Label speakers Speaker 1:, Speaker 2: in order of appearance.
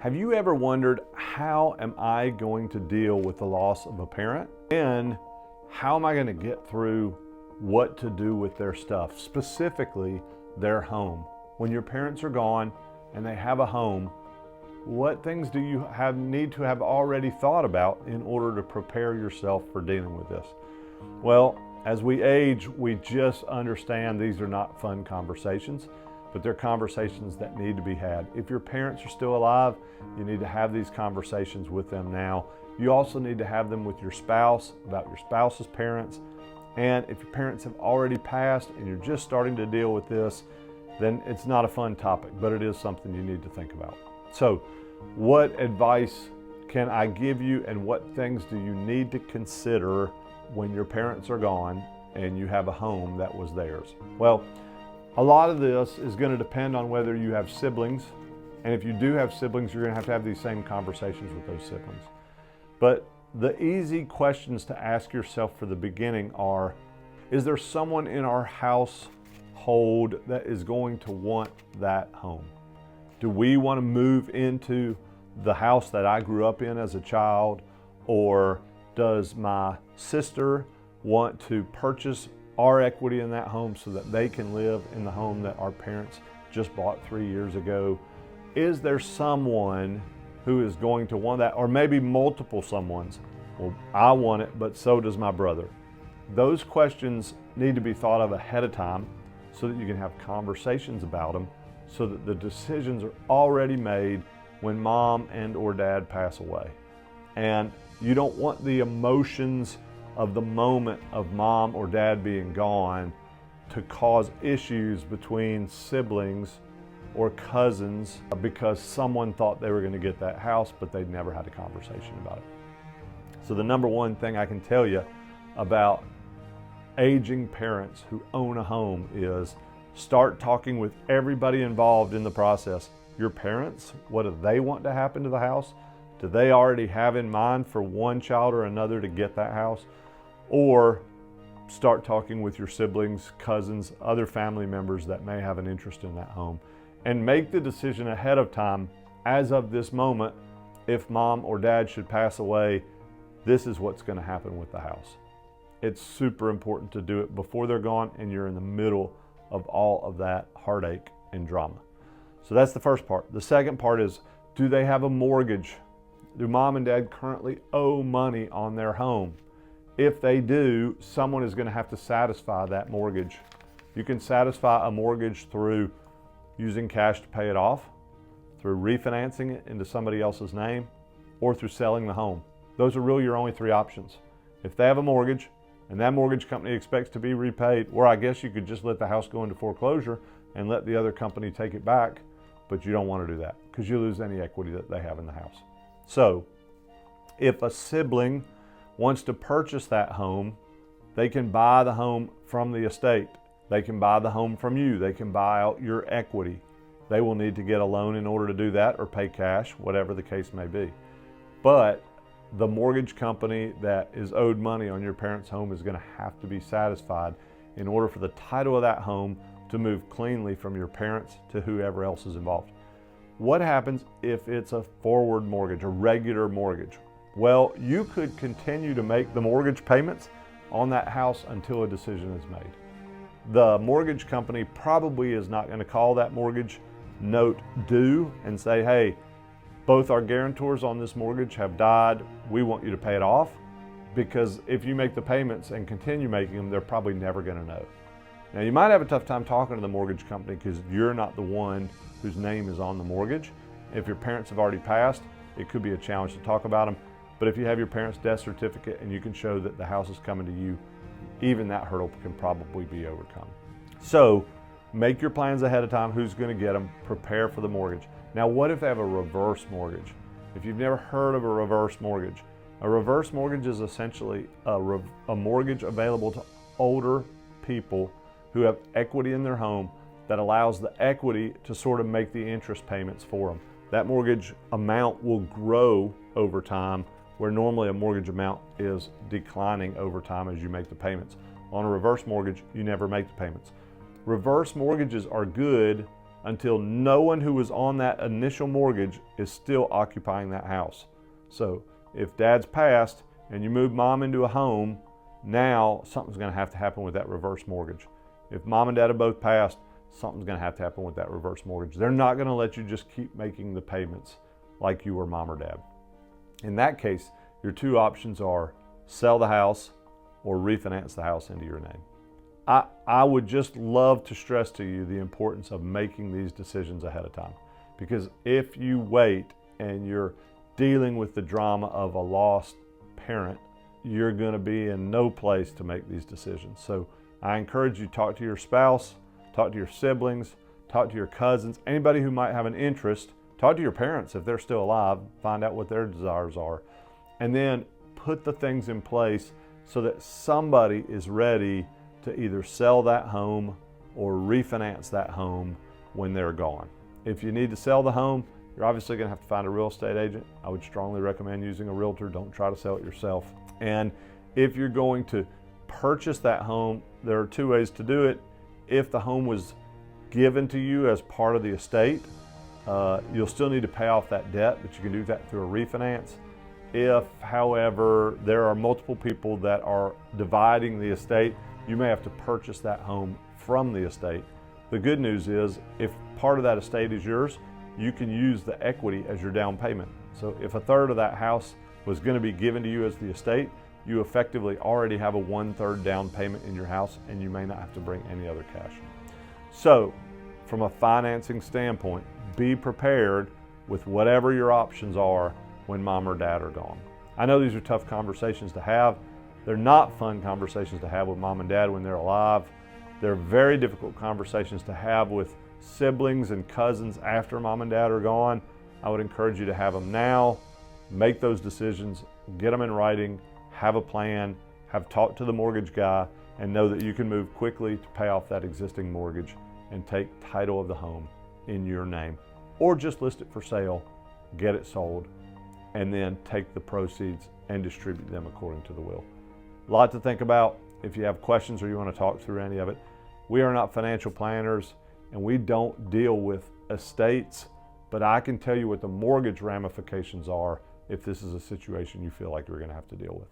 Speaker 1: Have you ever wondered, how am I going to deal with the loss of a parent? And how am I going to get through what to do with their stuff, specifically their home? When your parents are gone and they have a home, what things do you need to have already thought about in order to prepare yourself for dealing with this? Well, as we age, we just understand these are not fun conversations, but they're conversations that need to be had. If your parents are still alive, you need to have these conversations with them now. You also need to have them with your spouse, about your spouse's parents. And if your parents have already passed and you're just starting to deal with this, then it's not a fun topic, but it is something you need to think about. So, what advice can I give you, and what things do you need to consider when your parents are gone and you have a home that was theirs? Well, a lot of this is going to depend on whether you have siblings, and if you do have siblings, you're going to have these same conversations with those siblings. But the easy questions to ask yourself for the beginning are, is there someone in our household that is going to want that home? Do we want to move into the house that I grew up in as a child, or does my sister want to purchase our equity in that home so that they can live in the home that our parents just bought 3 years ago? Is there someone who is going to want that, or maybe multiple someones? Well, I want it, but so does my brother. Those questions need to be thought of ahead of time so that you can have conversations about them, so that the decisions are already made when mom and or dad pass away. And you don't want the emotions of the moment of mom or dad being gone to cause issues between siblings or cousins because someone thought they were going to get that house, but they'd never had a conversation about it. So the number one thing I can tell you about aging parents who own a home is start talking with everybody involved in the process. Your parents, what do they want to happen to the house? Do they already have in mind for one child or another to get that house? Or start talking with your siblings, cousins, other family members that may have an interest in that home, and make the decision ahead of time. As of this moment, if mom or dad should pass away, this is what's going to happen with the house. It's super important to do it before they're gone and you're in the middle of all of that heartache and drama. So that's the first part. The second part is, do they have a mortgage? Do mom and dad currently owe money on their home? If they do, someone is going to have to satisfy that mortgage. You can satisfy a mortgage through using cash to pay it off, through refinancing it into somebody else's name, or through selling the home. Those are really your only three options. If they have a mortgage and that mortgage company expects to be repaid, or I guess you could just let the house go into foreclosure and let the other company take it back, but you don't want to do that because you lose any equity that they have in the house. So if a sibling wants to purchase that home, they can buy the home from the estate. They can buy the home from you. They can buy out your equity. They will need to get a loan in order to do that, or pay cash, whatever the case may be. But the mortgage company that is owed money on your parents' home is going to have to be satisfied in order for the title of that home to move cleanly from your parents to whoever else is involved. What happens if it's a forward mortgage, a regular mortgage? Well, you could continue to make the mortgage payments on that house until a decision is made. The mortgage company probably is not going to call that mortgage note due and say, hey, both our guarantors on this mortgage have died, we want you to pay it off, because if you make the payments and continue making them, they're probably never going to know. Now, you might have a tough time talking to the mortgage company because you're not the one whose name is on the mortgage. If your parents have already passed, it could be a challenge to talk about them. But if you have your parents' death certificate and you can show that the house is coming to you, even that hurdle can probably be overcome. So make your plans ahead of time. Who's going to get them? Prepare for the mortgage. Now, what if they have a reverse mortgage? If you've never heard of a reverse mortgage is essentially a mortgage available to older people who have equity in their home that allows the equity to sort of make the interest payments for them. That mortgage amount will grow over time, where normally a mortgage amount is declining over time as you make the payments. On a reverse mortgage, you never make the payments. Reverse mortgages are good until no one who was on that initial mortgage is still occupying that house. So if dad's passed and you move mom into a home, now something's going to have to happen with that reverse mortgage. If mom and dad have both passed, something's going to have to happen with that reverse mortgage. They're not going to let you just keep making the payments like you were mom or dad. In that case, your two options are sell the house or refinance the house into your name. I would just love to stress to you the importance of making these decisions ahead of time, because if you wait and you're dealing with the drama of a lost parent, you're going to be in no place to make these decisions. So I encourage you to talk to your spouse, talk to your siblings, talk to your cousins, anybody who might have an interest. Talk to your parents if they're still alive, find out what their desires are, and then put the things in place so that somebody is ready to either sell that home or refinance that home when they're gone. If you need to sell the home, you're obviously going to have to find a real estate agent. I would strongly recommend using a realtor. Don't try to sell it yourself. And if you're going to purchase that home, there are two ways to do it. If the home was given to you as part of the estate, you'll still need to pay off that debt, but you can do that through a refinance. If, however, there are multiple people that are dividing the estate, you may have to purchase that home from the estate. The good news is, if part of that estate is yours, you can use the equity as your down payment. So if a third of that house was going to be given to you as the estate, you effectively already have a 1/3 down payment in your house, and you may not have to bring any other cash. So from a financing standpoint, be prepared with whatever your options are when mom or dad are gone. I know these are tough conversations to have. They're not fun conversations to have with mom and dad when they're alive. They're very difficult conversations to have with siblings and cousins after mom and dad are gone. I would encourage you to have them now. Make those decisions, get them in writing, have a plan, have talked to the mortgage guy, and know that you can move quickly to pay off that existing mortgage and take title of the home in your name. Or just list it for sale, get it sold, and then take the proceeds and distribute them according to the will. A lot to think about. If you have questions or you want to talk through any of it, we are not financial planners and we don't deal with estates, but I can tell you what the mortgage ramifications are if this is a situation you feel like you're going to have to deal with.